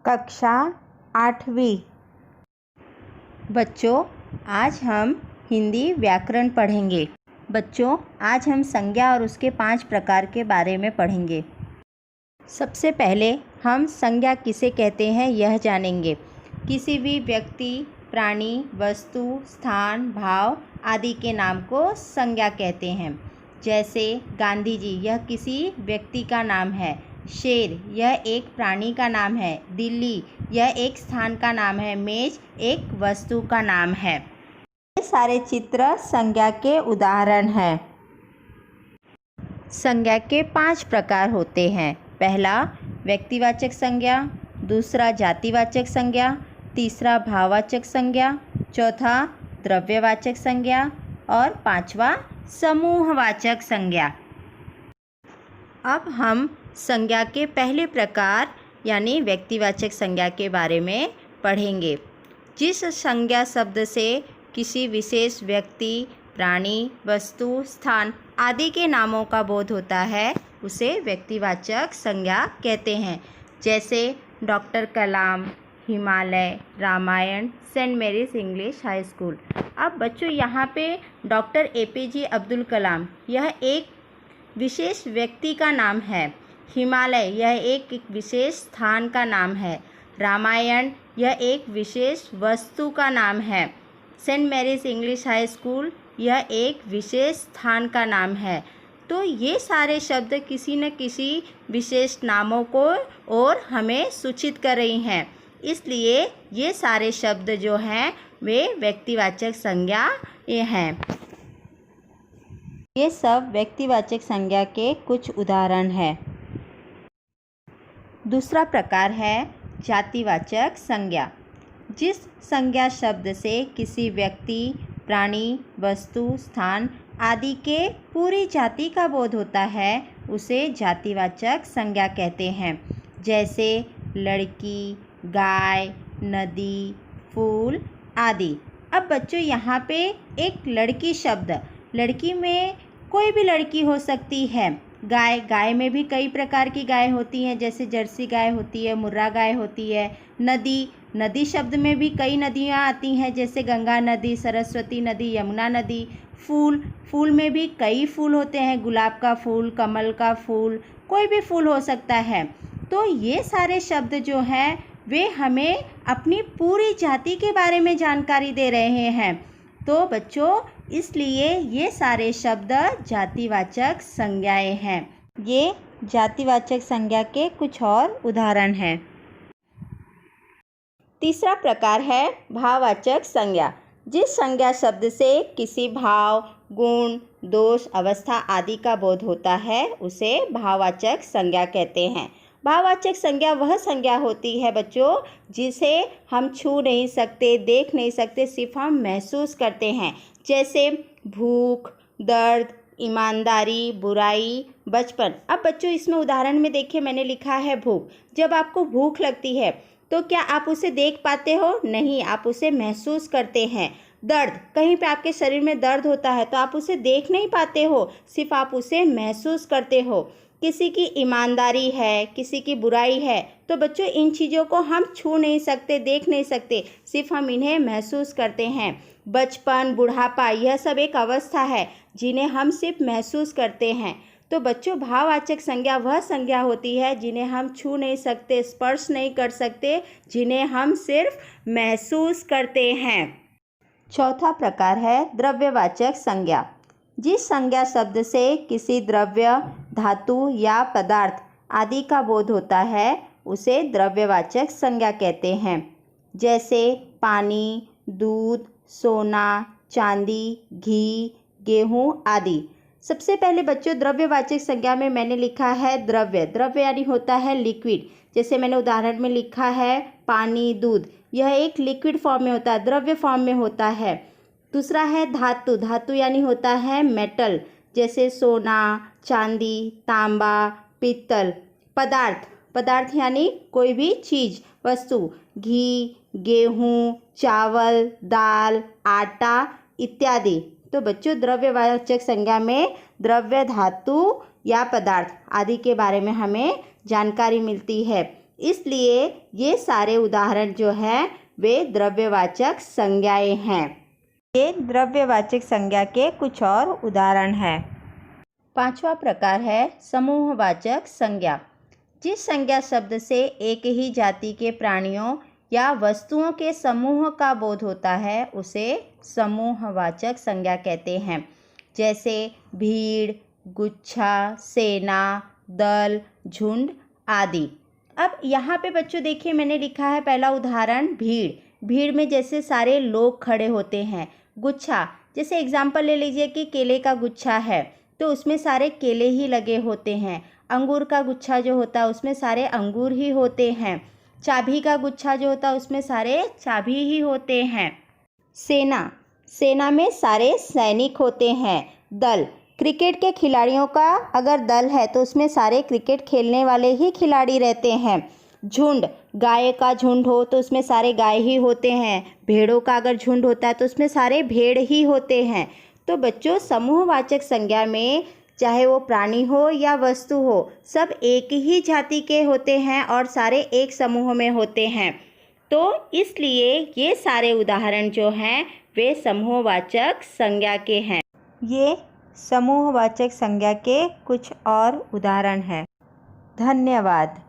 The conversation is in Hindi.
कक्षा 8वीं। बच्चों, आज हम हिंदी व्याकरण पढ़ेंगे। बच्चों, आज हम संज्ञा और उसके 5 प्रकार के बारे में पढ़ेंगे। सबसे पहले हम संज्ञा किसे कहते हैं यह जानेंगे। किसी भी व्यक्ति, प्राणी, वस्तु, स्थान, भाव आदि के नाम को संज्ञा कहते हैं। जैसे गांधी जी, यह किसी व्यक्ति का नाम है। शेर, यह एक प्राणी का नाम है। दिल्ली, यह एक स्थान का नाम है। मेज एक वस्तु का नाम है। ये सारे चित्र संज्ञा के उदाहरण हैं। संज्ञा के 5 प्रकार होते हैं। पहला व्यक्तिवाचक संज्ञा, दूसरा जातिवाचक संज्ञा, तीसरा भाववाचक संज्ञा, चौथा द्रव्यवाचक संज्ञा और 5वां समूहवाचक संज्ञा। अब हम संज्ञा के पहले प्रकार यानी व्यक्तिवाचक संज्ञा के बारे में पढ़ेंगे। जिस संज्ञा शब्द से किसी विशेष व्यक्ति, प्राणी, वस्तु, स्थान आदि के नामों का बोध होता है उसे व्यक्तिवाचक संज्ञा कहते हैं। जैसे doctor Kalam, Himalaya, Ramayana, saint Mary's English high school. अब बच्चों, यहाँ पे डॉक्टर APJ अब्दुल कलाम यह एक विशेष व्यक्ति का नाम है। हिमालय यह एक विशेष स्थान का नाम है। रामायण यह एक विशेष वस्तु का नाम है। Saint Mary's English high school यह एक विशेष स्थान का नाम है। तो ये सारे शब्द किसी न किसी विशेष नामों को और हमें सूचित कर रही हैं। इसलिए ये सारे शब्द जो हैं वे व्यक्तिवाचक संज्ञा हैं। ये सब व्यक्तिवाचक संज्ञा के कुछ उदाहरण हैं। दूसरा प्रकार है जातिवाचक संज्ञा। जिस संज्ञा शब्द से किसी व्यक्ति, प्राणी, वस्तु, स्थान आदि के पूरी जाति का बोध होता है उसे जातिवाचक संज्ञा कहते हैं। जैसे लड़की, गाय, नदी, फूल आदि। अब बच्चों, यहाँ पे एक लड़की शब्द, लड़की में कोई भी लड़की हो सकती है। गाय, गाय में भी कई प्रकार की गाय होती हैं। जैसे जर्सी गाय होती है, मुर्रा गाय होती है। नदी, नदी शब्द में भी कई नदियाँ आती हैं। जैसे गंगा नदी, सरस्वती नदी, यमुना नदी। फूल, फूल में भी कई फूल होते हैं। गुलाब का फूल, कमल का फूल, कोई भी फूल हो सकता है। तो ये सारे शब्द जो हैं वे हमें अपनी पूरी जाति के बारे में जानकारी दे रहे हैं। तो बच्चों, इसलिए ये सारे शब्द जातिवाचक संज्ञाएं हैं। ये जातिवाचक संज्ञा के कुछ और उदाहरण हैं। तीसरा प्रकार है भाववाचक संज्ञा। जिस संज्ञा शब्द से किसी भाव, गुण, दोष, अवस्था आदि का बोध होता है उसे भाववाचक संज्ञा कहते हैं। भाववाचक संज्ञा वह संज्ञा होती है बच्चों जिसे हम छू नहीं सकते, देख नहीं सकते, सिर्फ हम महसूस करते हैं। जैसे भूख, दर्द, ईमानदारी, बुराई, बचपन। अब बच्चों, इसमें उदाहरण में देखिए मैंने लिखा है भूख। जब आपको भूख लगती है तो क्या आप उसे देख पाते हो? नहीं, आप उसे महसूस करते हैं। दर्द, कहीं पे आपके शरीर में दर्द होता है तो आप उसे देख नहीं पाते हो, सिर्फ आप उसे महसूस करते हो। किसी की ईमानदारी है, किसी की बुराई है, तो बच्चों इन चीज़ों को हम छू नहीं सकते, देख नहीं सकते, सिर्फ हम इन्हें महसूस करते हैं। बचपन, बुढ़ापा, यह सब एक अवस्था है जिन्हें हम सिर्फ महसूस करते हैं। तो बच्चों, भाववाचक संज्ञा वह संज्ञा होती है जिन्हें हम छू नहीं सकते, स्पर्श नहीं कर सकते, जिन्हें हम सिर्फ महसूस करते हैं। चौथा प्रकार है द्रव्यवाचक संज्ञा। जिस संज्ञा शब्द से किसी द्रव्य, धातु या पदार्थ आदि का बोध होता है उसे द्रव्यवाचक संज्ञा कहते हैं। जैसे पानी, दूध, सोना, चांदी, घी, गेहूँ आदि। सबसे पहले बच्चों, द्रव्यवाचक संज्ञा में मैंने लिखा है द्रव्य। द्रव्य यानी होता है लिक्विड। जैसे मैंने उदाहरण में लिखा है पानी, दूध, यह एक लिक्विड फॉर्म में होता है, द्रव्य फॉर्म में होता है। दूसरा है धातु। धातु यानी होता है मेटल। जैसे सोना, चांदी, तांबा, पीतल। पदार्थ, पदार्थ यानी कोई भी चीज़, वस्तु। घी, गेहूँ, चावल, दाल, आटा इत्यादि। तो बच्चों, द्रव्यवाचक संज्ञा में द्रव्य, धातु या पदार्थ आदि के बारे में हमें जानकारी मिलती है। इसलिए ये सारे उदाहरण जो हैं वे द्रव्यवाचक संज्ञाएं हैं। ये द्रव्यवाचक संज्ञा के कुछ और उदाहरण हैं। पांचवा प्रकार है समूहवाचक संज्ञा। जिस संज्ञा शब्द से एक ही जाति के प्राणियों या वस्तुओं के समूह का बोध होता है उसे समूहवाचक संज्ञा कहते हैं। जैसे भीड़, गुच्छा, सेना, दल, झुंड आदि। अब यहाँ पे बच्चों देखिए मैंने लिखा है पहला उदाहरण भीड़। भीड़ में जैसे सारे लोग खड़े होते हैं। गुच्छा, जैसे एग्जाम्पल ले लीजिए कि केले का गुच्छा है तो उसमें सारे केले ही लगे होते हैं। अंगूर का गुच्छा जो होता है उसमें सारे अंगूर ही होते हैं। चाबी का गुच्छा जो होता है उसमें सारे चाबी ही होते हैं। सेना, सेना में सारे सैनिक होते हैं। दल, क्रिकेट के खिलाड़ियों का अगर दल है तो उसमें सारे क्रिकेट खेलने वाले ही खिलाड़ी रहते हैं। झुंड, गाय का झुंड हो तो उसमें सारे गाय ही होते हैं। भेड़ों का अगर झुंड होता है तो उसमें सारे भेड़ ही होते हैं। तो बच्चों समूहवाचक संज्ञा में चाहे वो प्राणी हो या वस्तु हो सब एक ही जाति के होते हैं और सारे एक समूह में होते हैं। तो इसलिए ये सारे उदाहरण जो हैं वे समूहवाचक संज्ञा के हैं। ये समूहवाचक संज्ञा के कुछ और उदाहरण हैं। धन्यवाद।